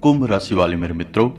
कुंभ राशि वाले मेरे मित्रों,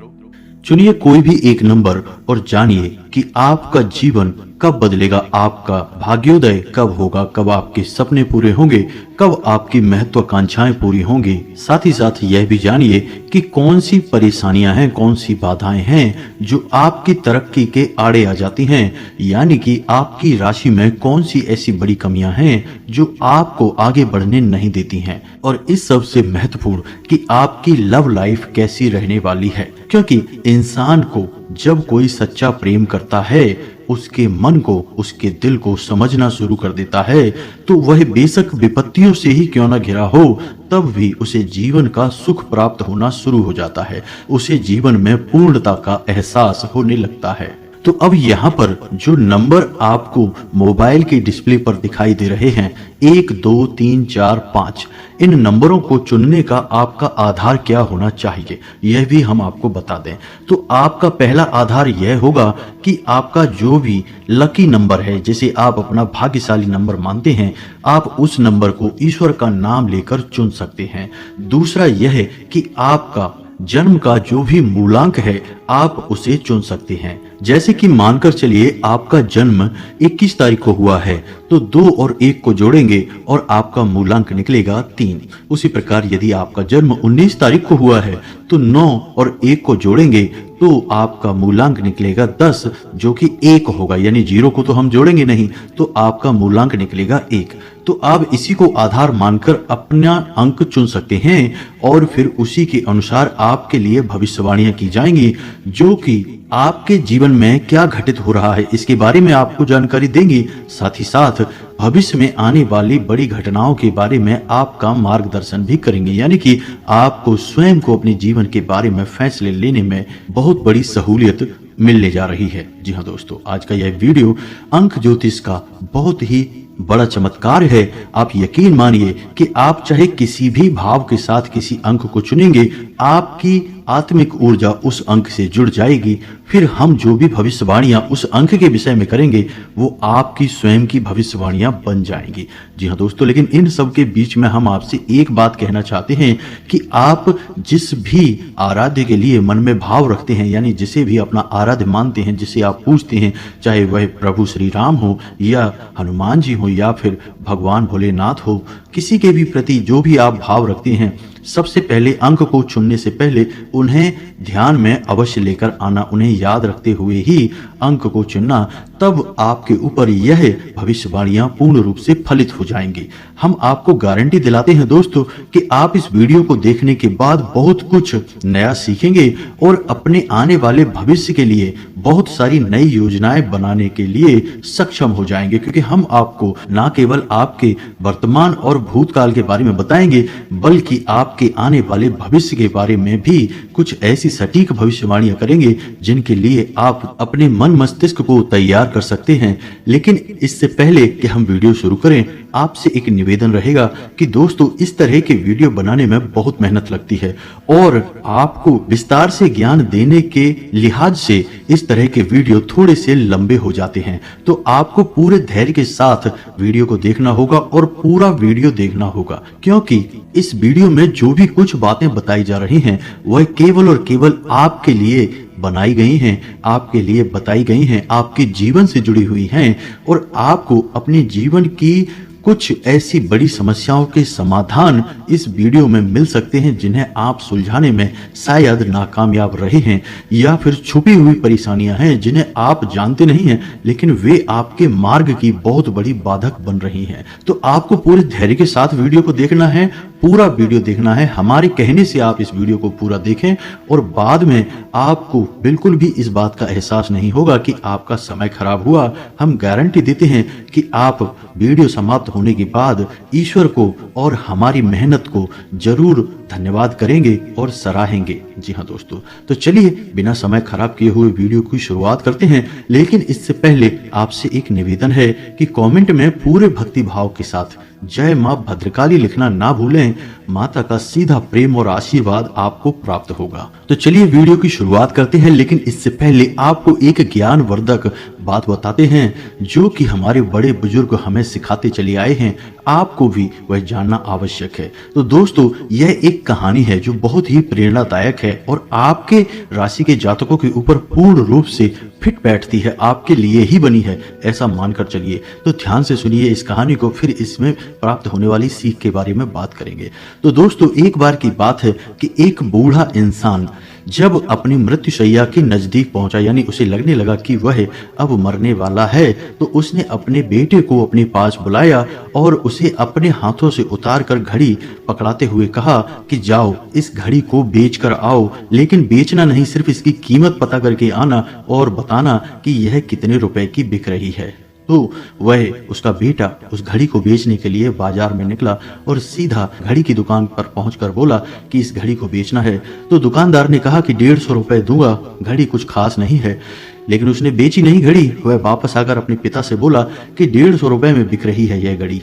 चुनिए कोई भी एक नंबर और जानिए कि आपका जीवन कब बदलेगा, आपका भाग्योदय कब होगा, कब आपके सपने पूरे होंगे, कब आपकी महत्वाकांक्षाएं पूरी होंगी। साथ ही साथ यह भी जानिए कि कौन सी परेशानियां हैं, कौन सी बाधाएं हैं जो आपकी तरक्की के आड़े आ जाती हैं, यानी कि आपकी राशि में कौन सी ऐसी बड़ी कमियां हैं जो आपको आगे बढ़ने नहीं देती हैं। और इस सबसे महत्वपूर्ण कि आपकी लव लाइफ कैसी रहने वाली है, क्योंकि इंसान को जब कोई सच्चा प्रेम करता है उसके मन को, उसके दिल को समझना शुरू कर देता है, तो वह बेशक विपत्तियों से ही क्यों न घिरा हो, तब भी उसे जीवन का सुख प्राप्त होना शुरू हो जाता है, उसे जीवन में पूर्णता का एहसास होने लगता है। तो अब यहाँ पर जो नंबर आपको मोबाइल के डिस्प्ले पर दिखाई दे रहे हैं 1, 2, 3, 4, 5, इन नंबरों को चुनने का आपका आधार क्या होना चाहिए, यह भी हम आपको बता दें। तो आपका पहला आधार यह होगा कि आपका जो भी लकी नंबर है, जिसे आप अपना भाग्यशाली नंबर मानते हैं, आप उस नंबर को ईश्वर का नाम लेकर चुन सकते हैं। दूसरा यह है कि आपका जन्म का जो भी मूलांक है आप उसे चुन सकते हैं। जैसे कि मानकर चलिए आपका जन्म 21 तारीख को हुआ है, तो 2 और 1 को जोड़ेंगे और आपका मूलांक निकलेगा 3। उसी प्रकार यदि आपका जन्म 19 तारीख को हुआ है तो 9 और 1 को जोड़ेंगे तो आपका मूलांक निकलेगा 10, जो कि 1 होगा, यानी 0 को तो हम जोड़ेंगे नहीं, तो आपका मूलांक निकलेगा 1। तो आप इसी को आधार मानकर अपना अंक चुन सकते हैं और फिर उसी के अनुसार आपके लिए भविष्यवाणियां की जाएंगी, जो कि आपके जीवन में क्या घटित हो रहा है इसके बारे में आपको जानकारी देंगी। साथ ही साथ भविष्य में आने वाली बड़ी घटनाओं के बारे में आपका मार्गदर्शन भी करेंगे, यानी कि आपको स्वयं को अपने जीवन के बारे में फैसले लेने में बहुत बड़ी सहूलियत मिलने जा रही है। जी हाँ दोस्तों, आज का यह वीडियो अंक ज्योतिष का बहुत ही बड़ा चमत्कार है। आप यकीन मानिए कि आप चाहे किसी भी भाव के साथ किसी अंक को चुनेंगे, आपकी आत्मिक ऊर्जा उस अंक से जुड़ जाएगी। फिर हम जो भी भविष्यवाणियां उस अंक के विषय में करेंगे वो आपकी स्वयं की भविष्यवाणियां बन जाएंगी। जी हाँ दोस्तों, लेकिन इन सब के बीच में हम आपसे एक बात कहना चाहते हैं कि आप जिस भी आराध्य के लिए मन में भाव रखते हैं, यानी जिसे भी अपना आराध्य मानते हैं, जिसे आप पूजते हैं, चाहे वह प्रभु श्री राम हो या हनुमान जी हो या फिर भगवान भोलेनाथ हो, किसी के भी प्रति जो भी आप भाव रखते हैं, सबसे पहले अंक को चुनने से पहले उन्हें ध्यान में अवश्य लेकर आना, उन्हें याद रखते हुए ही अंक को चुनना, तब आपके ऊपर यह भविष्यवाणियां पूर्ण रूप से फलित हो जाएंगी। हम आपको गारंटी दिलाते हैं दोस्तों कि आप इस वीडियो को देखने के बाद बहुत कुछ नया सीखेंगे और अपने आने वाले भविष्य के लिए बहुत सारी नई योजनाएं बनाने के लिए सक्षम हो जाएंगे, क्योंकि हम आपको न केवल आपके वर्तमान और भूतकाल के बारे में बताएंगे बल्कि आपके आने वाले भविष्य के बारे में भी कुछ ऐसी सटीक भविष्यवाणियां करेंगे जिनके लिए आप अपने मन मस्तिष्क को तैयार कर सकते हैं। लेकिन इससे पहले कि हम वीडियो शुरू करें, आपसे एक निवेदन रहेगा कि दोस्तों इस तरह के वीडियो बनाने में बहुत मेहनत लगती है और आपको विस्तार से ज्ञान देने के लिहाज से इस तरह के वीडियो थोड़े से लंबे हो जाते हैं। तो आपको पूरे धैर्य के साथ वीडियो को देखना होगा और पूरा वीडियो देखना होगा, क्योंकि इस वीडियो में जो भी कुछ बातें बताई जा रही हैं वह केवल और केवल आपके लिए बनाई गई हैं, आपके लिए बताई गई हैं, आपके जीवन से जुड़ी हुई हैं और आपको अपने जीवन की कुछ ऐसी बड़ी समस्याओं के समाधान इस वीडियो में मिल सकते हैं जिन्हें आप सुलझाने में शायद नाकामयाब रहे हैं, या फिर छुपी हुई परेशानियां हैं जिन्हें आप जानते नहीं हैं लेकिन वे आपके मार्ग की बहुत बड़ी बाधक बन रही हैं। तो आपको पूरे धैर्य के साथ वीडियो को देखना है, पूरा वीडियो देखना है। हमारे कहने से आप इस वीडियो को पूरा देखें और बाद में आपको बिल्कुल भी इस बात का एहसास नहीं होगा कि आपका समय खराब हुआ। हम गारंटी देते हैं कि आप वीडियो समाप्त होने के बाद ईश्वर को और हमारी मेहनत को जरूर धन्यवाद करेंगे और सराहेंगे। जी हाँ दोस्तों, तो चलिए बिना समय खराब किए हुए वीडियो की शुरुआत करते हैं। लेकिन इससे पहले आपसे एक निवेदन है कि कमेंट में पूरे भक्ति भाव के साथ जय मां भद्रकाली लिखना ना भूलें। माता का सीधा प्रेम और आशीर्वाद आपको प्राप्त होगा। तो चलिए वीडियो की शुरुआत करते हैं, लेकिन इससे पहले आपको एक ज्ञानवर्धक बात बताते हैं जो कि हमारे बड़े बुजुर्ग हमें सिखाते चले आए हैं। आपको भी वह जानना आवश्यक है। तो दोस्तों, यह एक कहानी है जो बहुत ही प्रेरणादायक है और आपके राशि के जातकों के ऊपर पूर्ण रूप से फिट बैठती है, आपके लिए ही बनी है, ऐसा मानकर चलिए। तो ध्यान से सुनिए इस कहानी को, फिर इसमें प्राप्त होने वाली सीख के बारे में बात करेंगे। तो दोस्तों, एक बार की बात है कि एक बूढ़ा इंसान जब अपनी मृत्युशैया के नजदीक पहुंचा, यानी उसे लगने लगा कि वह अब मरने वाला है, तो उसने अपने बेटे को अपने पास बुलाया और उसे अपने हाथों से उतार कर घड़ी पकड़ाते हुए कहा कि जाओ इस घड़ी को बेच कर आओ, लेकिन बेचना नहीं, सिर्फ इसकी कीमत पता करके आना और बताना कि यह कितने रुपए की बिक रही है। तो वह उसका बेटा उस घड़ी को बेचने के लिए बाजार में निकला और सीधा घड़ी की दुकान पर पहुंचकर बोला कि इस घड़ी को बेचना है। तो दुकानदार ने कहा कि 150 रुपए दूंगा, घड़ी कुछ खास नहीं है। लेकिन उसने बेची नहीं घड़ी। वह वापस आकर अपने पिता से बोला कि 150 रुपए में बिक रही है यह घड़ी।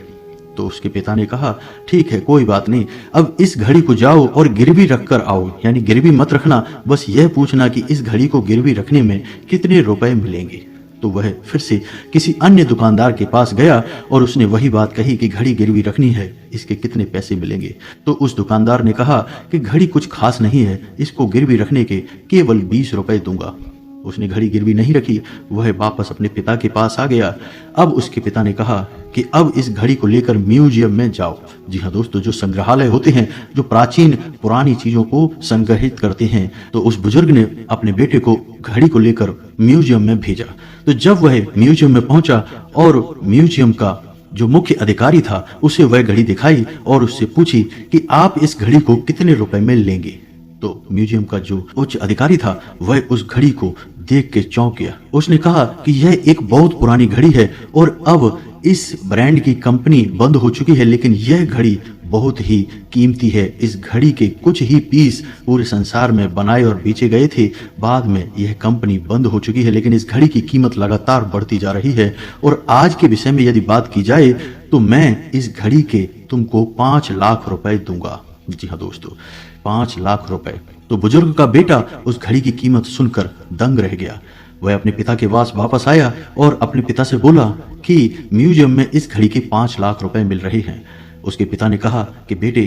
तो उसके पिता ने कहा ठीक है, कोई बात नहीं, अब इस घड़ी को जाओ और गिरवी रख कर आओ, यानी गिरवी मत रखना, बस यह पूछना कि इस घड़ी को गिरवी रखने में कितने रुपए मिलेंगे। तो वह फिर से किसी अन्य दुकानदार के पास गया और उसने वही बात कही कि घड़ी गिरवी रखनी है, इसके कितने पैसे मिलेंगे। तो उस दुकानदार ने कहा कि घड़ी कुछ खास नहीं है, इसको गिरवी रखने के केवल 20 रुपए दूंगा। उसने घड़ी गिरवी नहीं रखी, वह वापस अपने पिता के पास आ गया। अब उसके पिता ने कहा कि अब इस घड़ी को लेकर म्यूजियम में जाओ। जी हाँ दोस्तों, जो संग्रहालय होते हैं, जो प्राचीन पुरानी चीजों को संग्रहित करते हैं, तो उस बुजुर्ग ने अपने बेटे को घड़ी को लेकर म्यूजियम में भेजा। तो जब वह म्यूजियम में पहुंचा और म्यूजियम का जो मुख्य अधिकारी था उसे वह घड़ी दिखाई और उससे पूछी कि आप इस घड़ी को कितने रुपए में लेंगे। तो म्यूजियम का जो उच्च अधिकारी था वह उस घड़ी को देख के चौंक गया। उसने कहा कि यह एक बहुत पुरानी घड़ी है और अब इस ब्रांड की कंपनी बंद हो चुकी है, लेकिन यह घड़ी बहुत ही कीमती है। इस घड़ी के कुछ ही पीस पूरे संसार में बनाए और बेचे गए थे, बाद में यह कंपनी बंद हो चुकी है, लेकिन इस घड़ी की कीमत लगातार बढ़ती जा रही है। और आज के विषय में यदि बात की जाए तो मैं इस घड़ी के तुमको 5 लाख रुपए दूंगा। जी हाँ दोस्तों, 5 लाख रुपए। तो बुजुर्ग का बेटा उस घड़ी की कीमत सुनकर दंग रह गया। वह अपने पिता के पास वापस आया और अपने पिता से बोला कि म्यूजियम में इस घड़ी के 5 लाख रुपए मिल रहे हैं। उसके पिता ने कहा कि बेटे,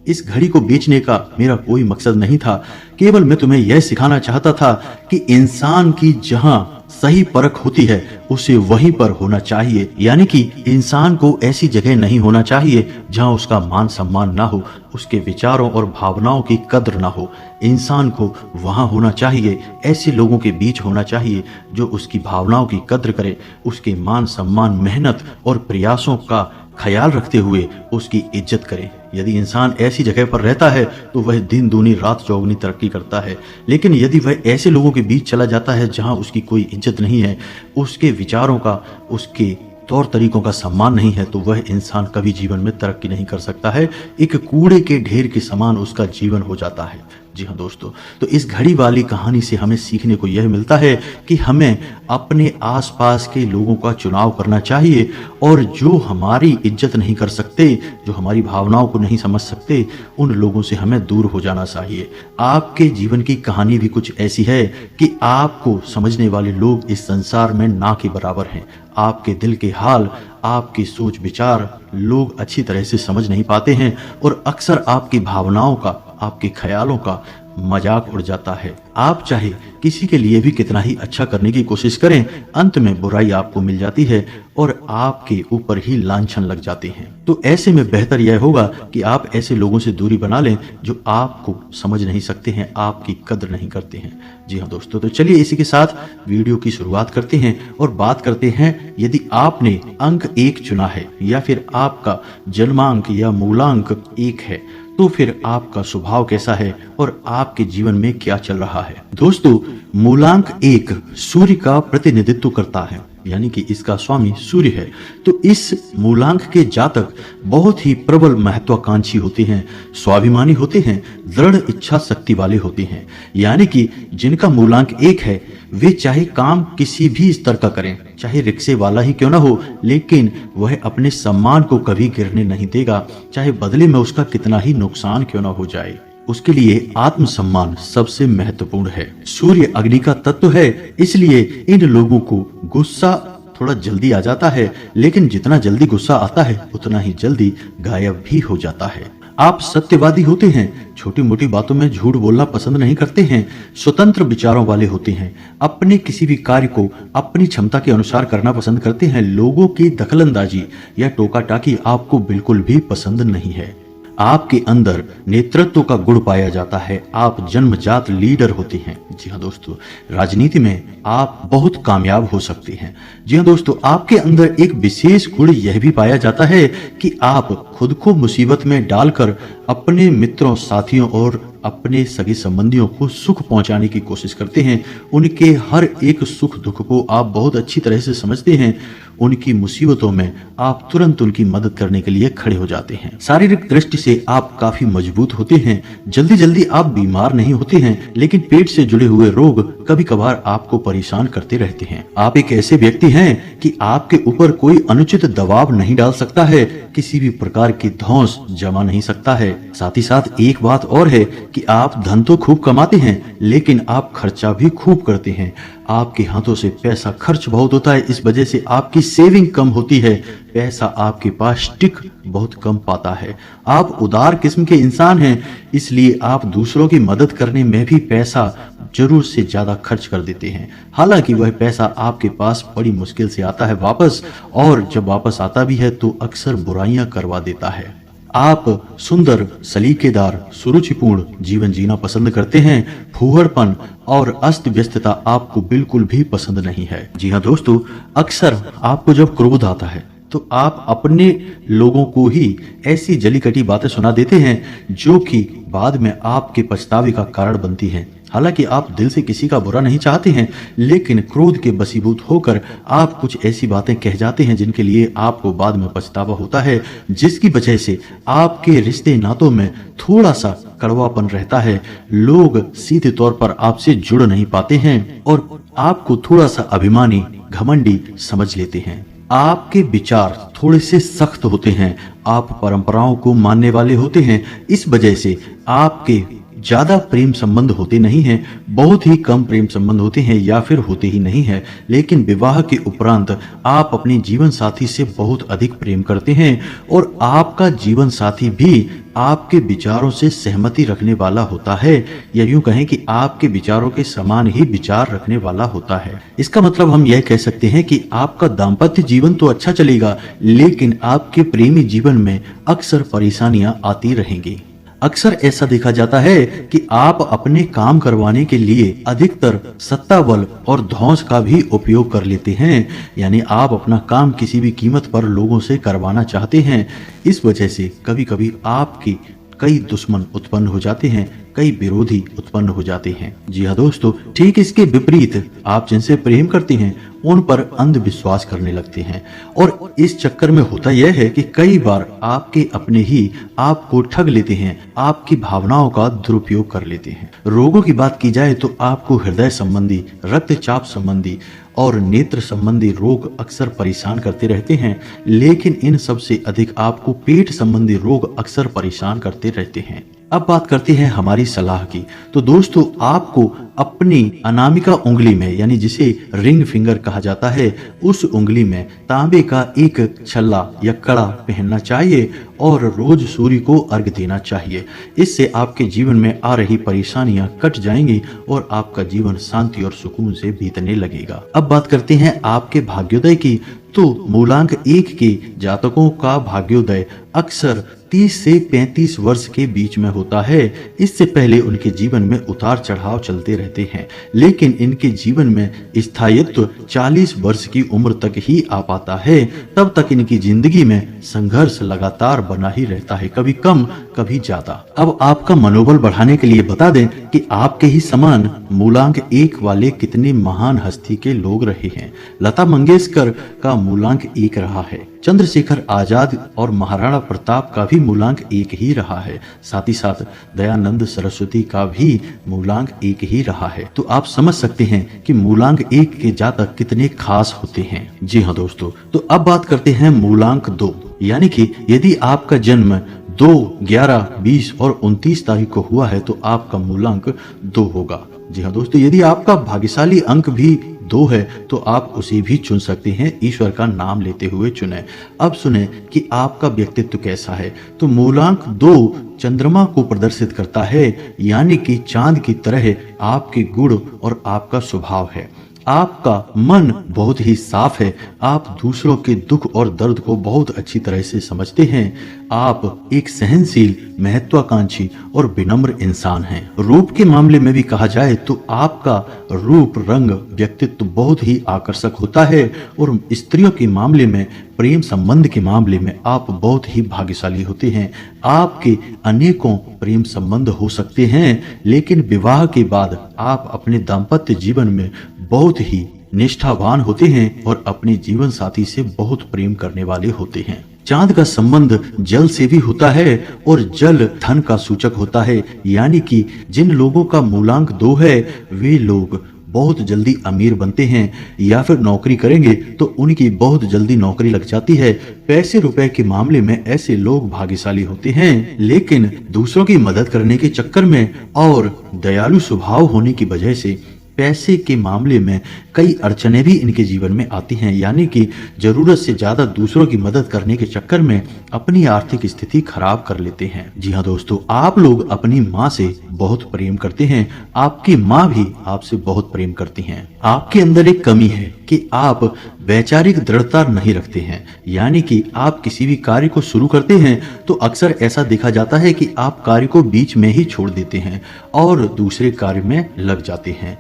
इस घड़ी को बेचने का मेरा कोई मकसद नहीं था, केवल मैं तुम्हें यह सिखाना चाहता था कि इंसान की जहां सही परख होती है उसे वहीं पर होना चाहिए, यानी कि इंसान को ऐसी जगह नहीं होना चाहिए जहां उसका मान सम्मान ना हो, उसके विचारों और भावनाओं की कद्र ना हो। इंसान को वहां होना चाहिए, ऐसे लोगों के बीच होना चाहिए जो उसकी भावनाओं की कद्र करे, उसके मान सम्मान, मेहनत और प्रयासों का ख्याल रखते हुए उसकी इज्जत करे। यदि इंसान ऐसी जगह पर रहता है तो वह दिन दूनी रात चौगुनी तरक्की करता है, लेकिन यदि वह ऐसे लोगों के बीच चला जाता है जहां उसकी कोई इज्जत नहीं है, उसके विचारों का, उसके तौर तरीकों का सम्मान नहीं है, तो वह इंसान कभी जीवन में तरक्की नहीं कर सकता है। एक कूड़े के ढेर के समान उसका जीवन हो जाता है। जी हाँ दोस्तों, तो इस घड़ी वाली कहानी से हमें सीखने को यह मिलता है कि हमें अपने आसपास के लोगों का चुनाव करना चाहिए और जो हमारी इज्जत नहीं कर सकते, जो हमारी भावनाओं को नहीं समझ सकते, उन लोगों से हमें दूर हो जाना चाहिए। आपके जीवन की कहानी भी कुछ ऐसी है कि आपको समझने वाले लोग इस संसार में ना के बराबर हैं। आपके दिल के हाल, आपकी सोच विचार लोग अच्छी तरह से समझ नहीं पाते हैं और अक्सर आपकी भावनाओं का, आपके ख्यालों का मजाक उड़ जाता है। आप चाहे किसी के लिए भी कितना ही अच्छा करने की कोशिश करें, अंत में बुराई आपको मिल जाती है और आपके ऊपर ही लांछन लग जाते हैं। तो ऐसे में बेहतर यह होगा कि आप ऐसे लोगों से दूरी बना लें जो आपको समझ नहीं सकते हैं, आपकी कद्र नहीं करते हैं। जी हाँ दोस्तों, तो चलिए इसी के साथ वीडियो की शुरुआत करते हैं और बात करते हैं, यदि आपने अंक 1 चुना है या फिर आपका जन्मांक या मूलांक 1 है तो फिर आपका स्वभाव कैसा है और आपके जीवन में क्या चल रहा है। दोस्तों, मूलांक 1 सूर्य का प्रतिनिधित्व करता है, यानी कि इसका स्वामी सूर्य है। तो इस मूलांक के जातक बहुत ही प्रबल महत्वाकांक्षी होते हैं, स्वाभिमानी होते हैं, दृढ़ इच्छा शक्ति वाले होते हैं। यानी कि जिनका मूलांक 1 है वे चाहे काम किसी भी स्तर का करें, चाहे रिक्शे वाला ही क्यों ना हो, लेकिन वह अपने सम्मान को कभी गिरने नहीं देगा, चाहे बदले में उसका कितना ही नुकसान क्यों ना हो जाए। उसके लिए आत्मसम्मान सबसे महत्वपूर्ण है। सूर्य अग्नि का तत्व है, इसलिए इन लोगों को गुस्सा थोड़ा जल्दी आ जाता है, लेकिन जितना जल्दी गुस्सा आता है उतना ही जल्दी गायब भी हो जाता है। आप सत्यवादी होते हैं, छोटी मोटी बातों में झूठ बोलना पसंद नहीं करते हैं, स्वतंत्र विचारों वाले होते हैं, अपने किसी भी कार्य को अपनी क्षमता के अनुसार करना पसंद करते हैं। लोगों की दखलंदाजी या टोका टाकी आपको बिल्कुल भी पसंद नहीं है। आपके अंदर नेतृत्व का गुण पाया जाता है, आप जन्मजात लीडर होते हैं। जी हाँ दोस्तों, राजनीति में आप बहुत कामयाब हो सकते हैं। जी हाँ दोस्तों, आपके अंदर एक विशेष गुण यह भी पाया जाता है कि आप खुद को मुसीबत में डालकर अपने मित्रों, साथियों और अपने सगे संबंधियों को सुख पहुंचाने की कोशिश करते हैं। उनके हर एक सुख दुख को आप बहुत अच्छी तरह से समझते हैं। उनकी मुसीबतों में आप तुरंत उनकी मदद करने के लिए खड़े हो जाते हैं। शारीरिक दृष्टि से आप काफी मजबूत होते हैं, जल्दी जल्दी आप बीमार नहीं होते हैं, लेकिन पेट से जुड़े हुए रोग कभी कभार आपको परेशान करते रहते हैं। आप एक ऐसे व्यक्ति हैं कि आपके ऊपर कोई अनुचित दबाव नहीं डाल सकता है, किसी भी प्रकार की धौंस जमा नहीं सकता है। साथ ही साथ एक बात और है कि आप धन तो खूब कमाते हैं, लेकिन आप खर्चा भी खूब करते हैं। आपके हाथों से पैसा खर्च बहुत होता है, इस वजह से आपकी सेविंग कम होती है, पैसा आपके पास टिक बहुत कम पाता है। आप उदार किस्म के इंसान हैं, इसलिए आप दूसरों की मदद करने में भी पैसा जरूर से ज्यादा खर्च कर देते हैं। हालांकि वह पैसा आपके पास बड़ी मुश्किल से आता है वापस, और जब वापस आता भी है तो अक्सर बुराइयां करवा देता है। आप सुंदर, सलीकेदार, सुरुचिपूर्ण जीवन जीना पसंद करते हैं। फूहड़पन और अस्त व्यस्तता आपको बिल्कुल भी पसंद नहीं है। जी हाँ दोस्तों, अक्सर आपको जब क्रोध आता है तो आप अपने लोगों को ही ऐसी जलीकटी बातें सुना देते हैं जो कि बाद में आपके पछतावे का कारण बनती हैं। हालांकि आप दिल से किसी का बुरा नहीं चाहते हैं, लेकिन क्रोध के बसीभूत होकर आप कुछ ऐसी बातें कह जाते हैं जिनके लिए आपको बाद में पछतावा होता है, जिसकी वजह से आपके रिश्ते नातों में थोड़ा सा कड़वापन रहता है। लोग सीधे तौर पर आपसे जुड़ नहीं पाते हैं और आपको थोड़ा सा अभिमानी, घमंडी समझ लेते हैं। आपके विचार थोड़े से सख्त होते हैं, आप परंपराओं को मानने वाले होते हैं, इस वजह से आपके ज्यादा प्रेम संबंध होते नहीं हैं, बहुत ही कम प्रेम संबंध होते हैं या फिर होते ही नहीं है। लेकिन विवाह के उपरांत आप अपने जीवन साथी से बहुत अधिक प्रेम करते हैं और आपका जीवन साथी भी आपके विचारों से सहमति रखने वाला होता है, या यूं कहें कि आपके विचारों के समान ही विचार रखने वाला होता है। इसका मतलब हम यह कह सकते हैं कि आपका दाम्पत्य जीवन तो अच्छा चलेगा, लेकिन आपके प्रेमी जीवन में अक्सर परेशानियां आती रहेंगी। अक्सर ऐसा देखा जाता है कि आप अपने काम करवाने के लिए अधिकतर सत्ता बल और धौंस का भी उपयोग कर लेते हैं, यानी आप अपना काम किसी भी कीमत पर लोगों से करवाना चाहते हैं। इस वजह से कभी कभी आपकी कई दुश्मन उत्पन्न हो जाते हैं, कई विरोधी उत्पन्न हो जाते हैं। जी हाँ दोस्तों, ठीक इसके विपरीत आप जिनसे प्रेम करते हैं उन पर अंधविश्वास करने लगते हैं, और इस चक्कर में होता यह है कि कई बार आपके अपने ही आपको ठग लेते हैं, आपकी भावनाओं का दुरुपयोग कर लेते हैं। रोगों की बात की जाए तो आपको हृदय संबंधी, रक्तचाप संबंधी और नेत्र संबंधी रोग अक्सर परेशान करते रहते हैं, लेकिन इन सबसे अधिक आपको पेट संबंधी रोग अक्सर परेशान करते रहते हैं। अब बात करते हैं हमारी सलाह की। तो दोस्तों, आपको अपनी अनामिका उंगली में, यानी जिसे रिंग फिंगर कहा जाता है, उस उंगली में तांबे का एक छल्ला या कड़ा पहनना चाहिए और रोज सूर्य को अर्घ देना चाहिए। इससे आपके जीवन में आ रही परेशानियां कट जाएंगी और आपका जीवन शांति और सुकून से बीतने लगेगा। अब बात करते हैं आपके भाग्योदय की। तो मूलांक 1 के जातकों का भाग्योदय अक्सर 30 से 35 वर्ष के बीच में होता है। इससे पहले उनके जीवन में उतार चढ़ाव चलते रहते हैं, लेकिन इनके जीवन में स्थायित्व 40 वर्ष की उम्र तक ही आ पाता है। तब तक इनकी जिंदगी में संघर्ष लगातार बना ही रहता है, कभी कम कभी ज्यादा। अब आपका मनोबल बढ़ाने के लिए बता दें कि आपके ही समान मूलांक 1 वाले कितने महान हस्ती के लोग रहे हैं। लता मंगेशकर का मूलांक 1 रहा है, चंद्रशेखर आजाद और महाराणा प्रताप का भी मूलांक 1 ही रहा है, साथ ही साथ दयानंद सरस्वती का भी मूलांक 1 ही रहा है। तो आप समझ सकते हैं कि मूलांक 1 के जातक कितने खास होते हैं। जी हाँ दोस्तों, तो अब बात करते हैं मूलांक 2, यानी कि यदि आपका जन्म 2, 11, 20 और 29 तारीख को हुआ है तो आपका मूलांक 2 होगा। जी हाँ दोस्तों, यदि आपका भाग्यशाली अंक भी 2 है तो आप उसे भी चुन सकते हैं, ईश्वर का नाम लेते हुए चुने। अब सुने कि आपका व्यक्तित्व कैसा है। तो मूलांक 2 चंद्रमा को प्रदर्शित करता है, यानी कि चांद की तरह आपके गुण और आपका स्वभाव है। आपका मन बहुत ही साफ है, आप दूसरों के दुख और दर्द को बहुत अच्छी तरह से समझते हैं। आप एक सहनशील, महत्वाकांक्षी और विनम्र इंसान हैं। रूप के मामले में भी कहा जाए तो आपका रूप, रंग, व्यक्तित्व बहुत ही आकर्षक होता है और स्त्रियों के मामले में, प्रेम संबंध के मामले में आप बहुत ही भाग्यशाली होते हैं। आपके अनेकों प्रेम संबंध हो सकते हैं, लेकिन विवाह के बाद आप अपने दाम्पत्य जीवन में बहुत ही निष्ठावान होते हैं और अपने जीवन साथी से बहुत प्रेम करने वाले होते हैं। चांद का संबंध जल से भी होता है और जल धन का सूचक होता है, यानी कि जिन लोगों का मूलांक 2 है वे लोग बहुत जल्दी अमीर बनते हैं या फिर नौकरी करेंगे तो उनकी बहुत जल्दी नौकरी लग जाती है। पैसे रुपए के मामले में ऐसे लोग भाग्यशाली होते हैं, लेकिन दूसरों की मदद करने के चक्कर में और दयालु स्वभाव होने की वजह से पैसे के मामले में कई अड़चने भी इनके जीवन में आती हैं, यानी कि जरूरत से ज्यादा दूसरों की मदद करने के चक्कर में अपनी आर्थिक स्थिति खराब कर लेते हैं। जी हाँ दोस्तों, आप लोग अपनी माँ से बहुत प्रेम करते हैं, आपकी माँ भी आपसे बहुत प्रेम करती हैं। आपके अंदर एक कमी है कि आप वैचारिक दृढ़ता नहीं रखते हैं, यानी कि आप किसी भी कार्य को शुरू करते हैं तो अक्सर ऐसा देखा जाता है कि आप कार्य को बीच में ही छोड़ देते हैं और दूसरे कार्य में लग जाते हैं।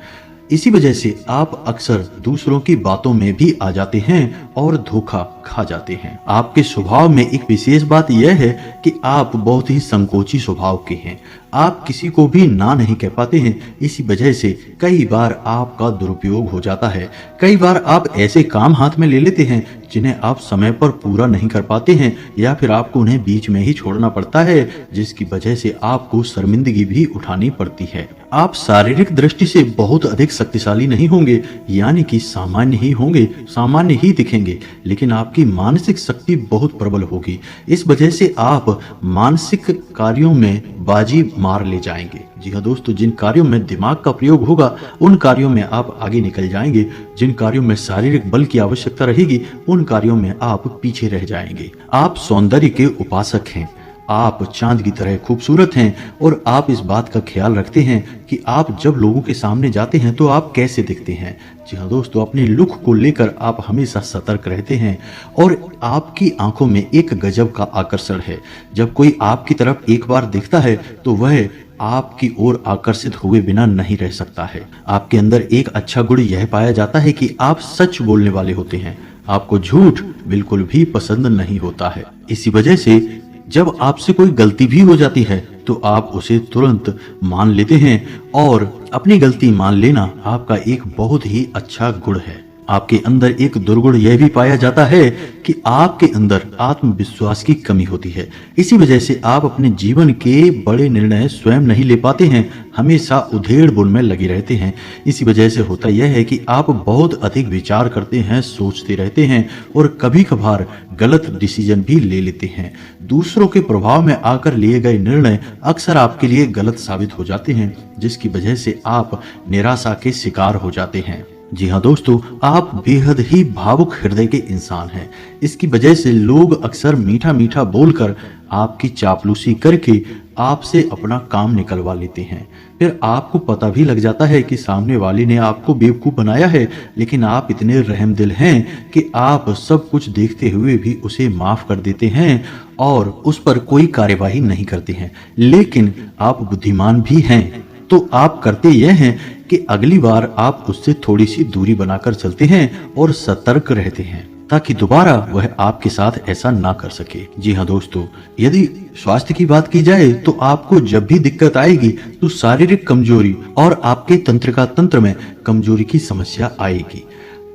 इसी वजह से आप अक्सर दूसरों की बातों में भी आ जाते हैं और धोखा खा जाते हैं। आपके स्वभाव में एक विशेष बात यह है कि आप बहुत ही संकोची स्वभाव के हैं, आप किसी को भी ना नहीं कह पाते हैं। इसी वजह से कई बार आपका दुरुपयोग हो जाता है। कई बार आप ऐसे काम हाथ में ले लेते हैं जिन्हें आप समय पर पूरा नहीं कर पाते हैं या फिर आपको उन्हें बीच में ही छोड़ना पड़ता है, जिसकी वजह से आपको शर्मिंदगी भी उठानी पड़ती है। आप शारीरिक दृष्टि से बहुत अधिक शक्तिशाली नहीं होंगे, यानी कि सामान्य ही होंगे, सामान्य ही दिखेंगे, लेकिन आपकी मानसिक शक्ति बहुत प्रबल होगी। इस वजह से आप मानसिक कार्यों में बाजी मार ले जाएंगे। जी हाँ दोस्तों, जिन कार्यों में दिमाग का प्रयोग होगा उन कार्यों में आप आगे निकल जाएंगे, जिन कार्यों में शारीरिक बल की आवश्यकता रहेगी उन कार्यों में आप पीछे रह जाएंगे। आप सौंदर्य के उपासक हैं, आप चांद की तरह खूबसूरत हैं और आप इस बात का ख्याल रखते हैं कि आप जब लोगों के सामने जाते हैं तो आप कैसे दिखते हैं। जी हाँ दोस्तों, अपने लुक को लेकर आप हमेशा सतर्क रहते हैं और आपकी आंखों में एक गजब का आकर्षण है। जब कोई आपकी तरफ एक बार देखता है तो वह आपकी ओर आकर्षित हुए बिना नहीं रह सकता है। आपके अंदर एक अच्छा गुण यह पाया जाता है कि आप सच बोलने वाले होते हैं, आपको झूठ बिल्कुल भी पसंद नहीं होता है। इसी वजह से जब आपसे कोई गलती भी हो जाती है तो आप उसे तुरंत मान लेते हैं और अपनी गलती मान लेना आपका एक बहुत ही अच्छा गुण है। आपके अंदर एक दुर्गुण यह भी पाया जाता है कि आपके अंदर आत्मविश्वास की कमी होती है। इसी वजह से आप अपने जीवन के बड़े निर्णय स्वयं नहीं ले पाते हैं, हमेशा उधेड़ बुन में लगे रहते हैं। इसी वजह से होता यह है कि आप बहुत अधिक विचार करते हैं, सोचते रहते हैं और कभी कभार गलत डिसीजन भी ले लेते हैं। दूसरों के प्रभाव में आकर लिए गए निर्णय अक्सर आपके लिए गलत साबित हो जाते हैं, जिसकी वजह से आप निराशा के शिकार हो जाते हैं। जी हाँ दोस्तों, आप बेहद ही भावुक हृदय के इंसान हैं। इसकी वजह से लोग अक्सर मीठा मीठा बोलकर आपकी चापलूसी करके आपसे अपना काम निकलवा लेते हैं। फिर आपको पता भी लग जाता है कि सामने वाले ने आपको बेवकूफ बनाया है, लेकिन आप इतने रहमदिल हैं कि आप सब कुछ देखते हुए भी उसे माफ कर देते हैं और उस पर कोई कार्यवाही नहीं करते हैं। लेकिन आप बुद्धिमान भी हैं, तो आप करते यह हैं कि अगली बार आप उससे थोड़ी सी दूरी बनाकर चलते हैं और सतर्क रहते हैं ताकि दोबारा वह आपके साथ ऐसा ना कर सके। जी हाँ दोस्तों, यदि स्वास्थ्य की बात की जाए तो आपको जब भी दिक्कत आएगी तो शारीरिक कमजोरी और आपके तंत्रिका तंत्र में कमजोरी की समस्या आएगी।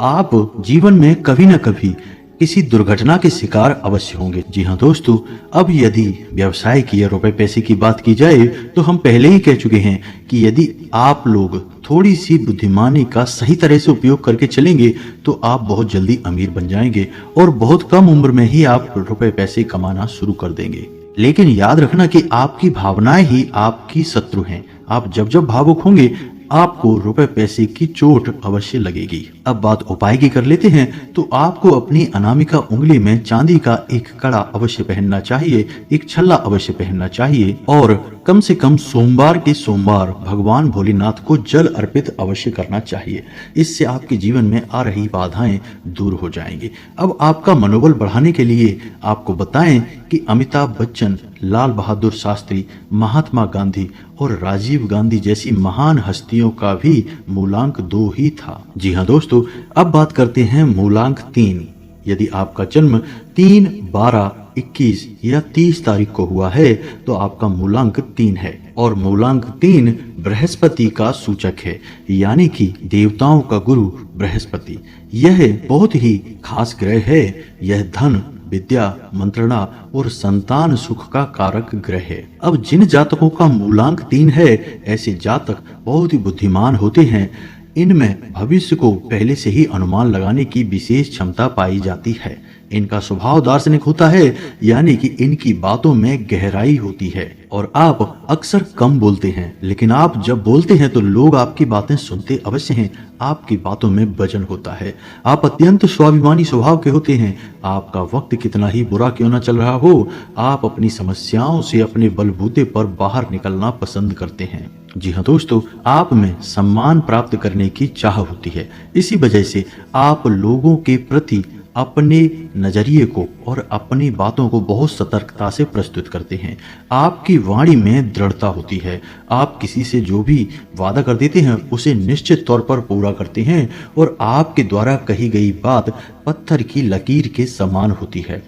आप जीवन में कभी न कभी किसी दुर्घटना के शिकार अवश्य होंगे। जी हाँ दोस्तों, अब यदि व्यवसाय की या रुपए पैसे की बात की जाए तो हम पहले ही कह चुके हैं कि यदि आप लोग थोड़ी सी बुद्धिमानी का सही तरह से उपयोग करके चलेंगे तो आप बहुत जल्दी अमीर बन जाएंगे और बहुत कम उम्र में ही आप रुपए पैसे कमाना शुरू कर देंगे। लेकिन याद रखना कि आपकी भावनाएं ही आपकी शत्रु हैं। आप जब जब भावुक होंगे आपको रुपए पैसे की चोट अवश्य लगेगी। अब बात उपाय की कर लेते हैं। तो आपको अपनी अनामिका उंगली में चांदी का एक कड़ा अवश्य पहनना चाहिए, एक छल्ला अवश्य पहनना चाहिए और कम से कम सोमवार के सोमवार भगवान भोलेनाथ को जल अर्पित अवश्य करना चाहिए। इससे आपके जीवन में आ रही बाधाएं दूर हो जाएंगी। अब आपका मनोबल बढ़ाने के लिए आपको बताएं कि अमिताभ बच्चन, लाल बहादुर शास्त्री, महात्मा गांधी और राजीव गांधी जैसी महान हस्तियों का भी मूलांक 2 ही था। जी हाँ दोस्तों, अब बात करते हैं मूलांक 3। यदि आपका जन्म 3, 12, 21 या 30 तारीख को हुआ है तो आपका मूलांक 3 है और मूलांक 3 बृहस्पति का सूचक है, यानी कि देवताओं का गुरु बृहस्पति। यह बहुत ही खास ग्रह है। यह धन, विद्या, मंत्रणा और संतान सुख का कारक ग्रह है। अब जिन जातकों का मूलांक 3 है, ऐसे जातक बहुत ही बुद्धिमान होते हैं। इनमें भविष्य को पहले से ही अनुमान लगाने की विशेष क्षमता पाई जाती है। इनका स्वभाव दार्शनिक होता है, यानी कि इनकी बातों में गहराई होती है और आप अक्सर कम बोलते हैं, लेकिन आप जब बोलते हैं तो लोग आपकी बातें सुनते अवश्य हैं। आपकी बातों में वजन होता है। आप अत्यंत स्वाभिमानी स्वभाव के होते हैं। आपका वक्त कितना ही बुरा क्यों न चल रहा हो, आप अपनी समस्याओं से अपने बलबूते पर बाहर निकलना पसंद करते हैं। जी हाँ दोस्तों, आप में सम्मान प्राप्त करने की चाह होती है। इसी वजह से आप लोगों के प्रति अपने नजरिए को और अपनी बातों को बहुत सतर्कता से प्रस्तुत करते हैं। आपकी वाणी में दृढ़ता होती है। आप किसी से जो भी वादा कर देते हैं उसे निश्चित तौर पर पूरा करते हैं और आपके द्वारा कही गई बात पत्थर की लकीर के समान होती है।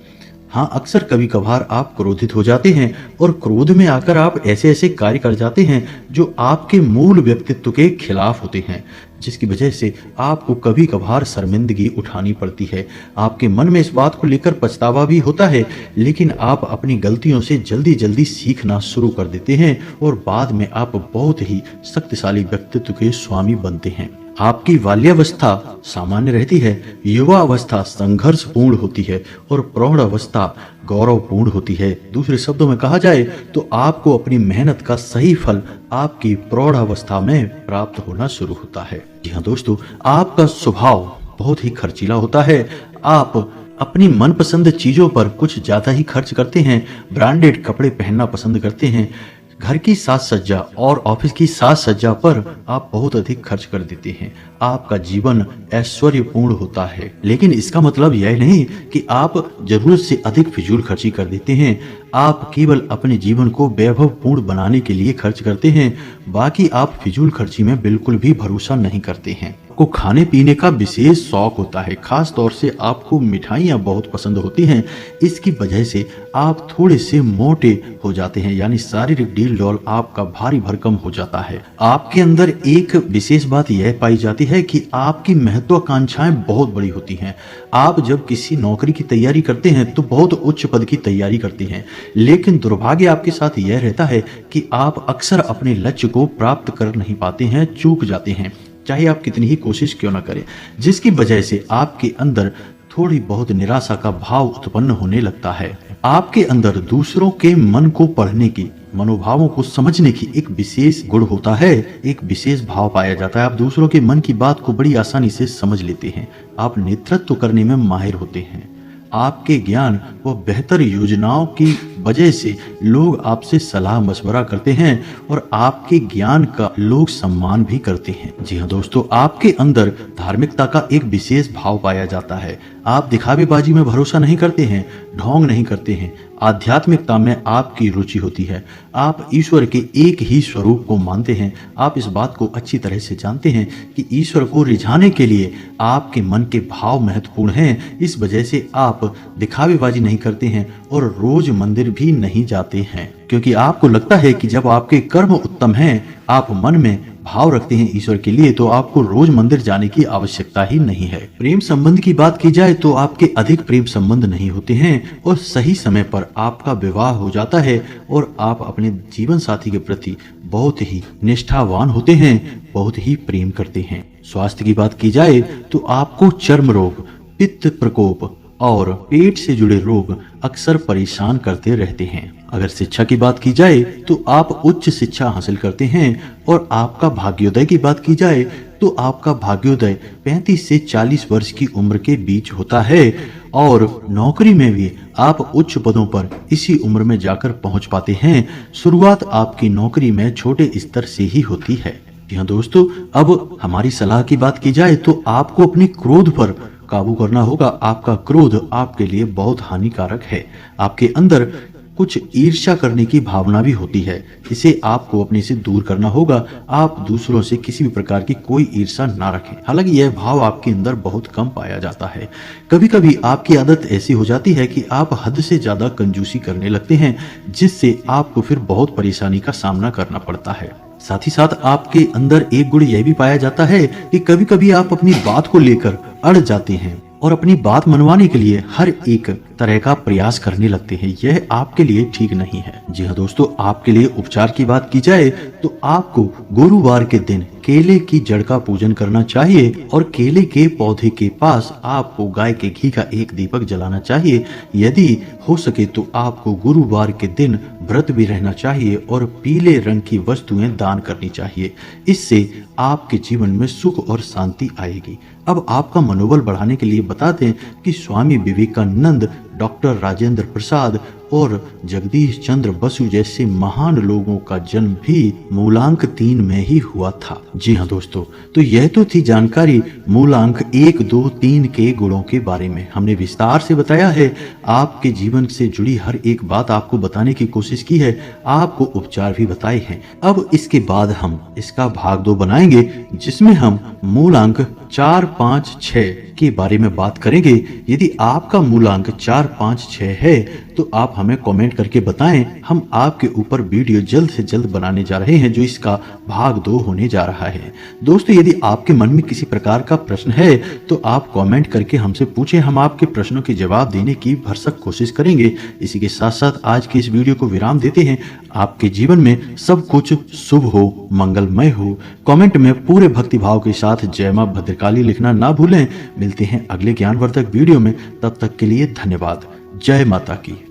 हाँ, अक्सर कभी कभार आप क्रोधित हो जाते हैं और क्रोध में आकर आप ऐसे ऐसे कार्य कर जाते हैं जो आपके मूल व्यक्तित्व के खिलाफ होते हैं, जिसकी वजह से आपको कभी कभार शर्मिंदगी उठानी पड़ती है। आपके मन में इस बात को लेकर पछतावा भी होता है, लेकिन आप अपनी गलतियों से जल्दी जल्दी सीखना शुरू कर देते हैं और बाद में आप बहुत ही शक्तिशाली व्यक्तित्व के स्वामी बनते हैं। आपकी बाल्यावस्था सामान्य रहती है, युवा अवस्था संघर्षपूर्ण होती है और प्रौढ़ अवस्था गौरवपूर्ण होती है। दूसरे शब्दों में कहा जाए तो आपको अपनी मेहनत का सही फल आपकी प्रौढ़ अवस्था में प्राप्त होना शुरू होता है। जी हाँ दोस्तों, आपका स्वभाव बहुत ही खर्चीला होता है। आप अपनी मनपसंद चीजों पर कुछ ज्यादा ही खर्च करते हैं। ब्रांडेड कपड़े पहनना पसंद करते हैं। घर की साज सज्जा और ऑफिस की साज सज्जा पर आप बहुत अधिक खर्च कर देते हैं। आपका जीवन ऐश्वर्यपूर्ण होता है, लेकिन इसका मतलब यह नहीं कि आप जरूरत से अधिक फिजूल खर्ची कर देते हैं। आप केवल अपने जीवन को वैभवपूर्ण बनाने के लिए खर्च करते हैं। बाकी आप फिजूल खर्ची में बिल्कुल भी भरोसा नहीं करते हैं। आपको खाने पीने का विशेष शौक होता है। खास तौर से आपको मिठाइयाँ बहुत पसंद होती हैं। इसकी वजह से आप थोड़े से मोटे हो जाते हैं, यानी शारीरिक डील डॉल आपका भारी भरकम हो जाता है। आपके अंदर एक विशेष बात यह पाई जाती है कि आपकी महत्वाकांक्षाएं बहुत बड़ी होती हैं। आप जब किसी नौकरी की तैयारी करते हैं तो बहुत उच्च पद की तैयारी करते हैं, लेकिन दुर्भाग्य आपके साथ यह रहता है कि आप अक्सर अपने लक्ष्य को प्राप्त कर नहीं पाते हैं, चूक जाते हैं, चाहे आप कितनी ही कोशिश क्यों न करें, जिसकी वजह से आपके अंदर थोड़ी बहुत निराशा का भाव उत्पन्न होने लगता है। आपके अंदर दूसरों के मन को पढ़ने की, मनोभावों को समझने की एक विशेष गुण होता है, एक विशेष भाव पाया जाता है। आप दूसरों के मन की बात को बड़ी आसानी से समझ लेते हैं। आप नेतृत्व करने में माहिर होते हैं। आपके ज्ञान व बेहतर योजनाओं की वजह से लोग आपसे सलाह मशवरा करते हैं और आपके ज्ञान का लोग सम्मान भी करते हैं। जी हाँ दोस्तों, आपके अंदर धार्मिकता का एक विशेष भाव पाया जाता है। आप दिखावेबाजी में भरोसा नहीं करते हैं, ढोंग नहीं करते हैं। आध्यात्मिकता में आपकी रुचि होती है। आप ईश्वर के एक ही स्वरूप को मानते हैं। आप इस बात को अच्छी तरह से जानते हैं कि ईश्वर को रिझाने के लिए आपके मन के भाव महत्वपूर्ण हैं। इस वजह से आप दिखावेबाजी नहीं करते हैं और रोज मंदिर भी नहीं जाते हैं, क्योंकि आपको लगता है कि जब आपके कर्म उत्तम हैं, आप मन में भाव रखते हैं ईश्वर के लिए, तो आपको रोज मंदिर जाने की आवश्यकता ही नहीं है। प्रेम संबंध की बात की जाए तो आपके अधिक प्रेम संबंध नहीं होते हैं और सही समय पर आपका विवाह हो जाता है और आप अपने जीवन साथी के प्रति बहुत ही निष्ठावान होते हैं, बहुत ही प्रेम करते हैं। स्वास्थ्य की बात की जाए तो आपको चर्म रोग, पित्त प्रकोप और पेट से जुड़े रोग अक्सर परेशान करते रहते हैं। अगर शिक्षा की बात की जाए तो आप उच्च शिक्षा हासिल करते हैं और आपका भाग्योदय की बात की जाए तो आपका भाग्योदय 35 से 40 वर्ष की उम्र के बीच होता है और नौकरी में भी आप उच्च पदों पर इसी उम्र में जाकर पहुंच पाते हैं। शुरुआत आपकी नौकरी में छोटे स्तर से ही होती है। जी हाँ दोस्तों, अब हमारी सलाह की बात की जाए तो आपको अपनी क्रोध पर काबू करना होगा। आपका क्रोध आपके लिए बहुत हानिकारक है। आपके अंदर कुछ ईर्ष्या करने की भावना भी होती है, इसे आपको अपने से दूर करना होगा। आप दूसरों से किसी भी प्रकार की कोई ईर्ष्या ना रखें। हालांकि यह भाव आपके अंदर बहुत कम पाया जाता है। कभी कभी आपकी आदत ऐसी हो जाती है कि आप हद से ज्यादा कंजूसी करने लगते हैं, जिससे आपको फिर बहुत परेशानी का सामना करना पड़ता है। साथ ही साथ आपके अंदर एक गुण यह भी पाया जाता है कि कभी कभी आप अपनी बात को लेकर अड़ जाते हैं और अपनी बात मनवाने के लिए हर एक तरह का प्रयास करने लगते हैं। यह आपके लिए ठीक नहीं है। जी हाँ दोस्तों, आपके लिए उपचार की बात की जाए तो आपको गुरुवार के दिन केले की जड़ का पूजन करना चाहिए और केले के पौधे के पास आपको गाय के घी का एक दीपक जलाना चाहिए। यदि हो सके तो आपको गुरुवार के दिन व्रत भी रहना चाहिए और पीले रंग की वस्तुएं दान करनी चाहिए। इससे आपके जीवन में सुख और शांति आएगी। अब आपका मनोबल बढ़ाने के लिए बता दें कि स्वामी विवेकानंद, डॉक्टर राजेंद्र प्रसाद और जगदीश चंद्र बसु जैसे महान लोगों का जन्म भी मूलांक 3 में ही हुआ था। जी हाँ दोस्तों, तो यह तो थी जानकारी मूलांक 1, 2, 3 के गुणों के बारे में। हमने विस्तार से बताया है, आपके जीवन से जुड़ी हर एक बात आपको बताने की कोशिश की है, आपको उपचार भी बताए हैं। अब इसके बाद हम इसका भाग 2 बनाएंगे, जिसमें हम मूलांक 4, 5, 6 के बारे में बात करेंगे। यदि आपका मूलांक 4, 5, 6 है तो आप हमें कमेंट करके बताएं। हम आपके ऊपर वीडियो जल्द से जल्द बनाने जा रहे हैं, जो इसका भाग 2 होने जा रहा है। दोस्तों, यदि आपके मन में किसी प्रकार का प्रश्न है तो आप कमेंट करके हमसे पूछें, हम आपके प्रश्नों के जवाब देने की भरसक कोशिश करेंगे। इसी के साथ साथ आज की इस वीडियो को विराम देते हैं। आपके जीवन में सब कुछ शुभ हो, मंगलमय हो। कमेंट में पूरे भक्तिभाव के साथ जय मां भद्रकाली लिखना ना भूलें। मिलते हैं अगले ज्ञानवर्धक वीडियो में, तब तक के लिए धन्यवाद। जय माता की।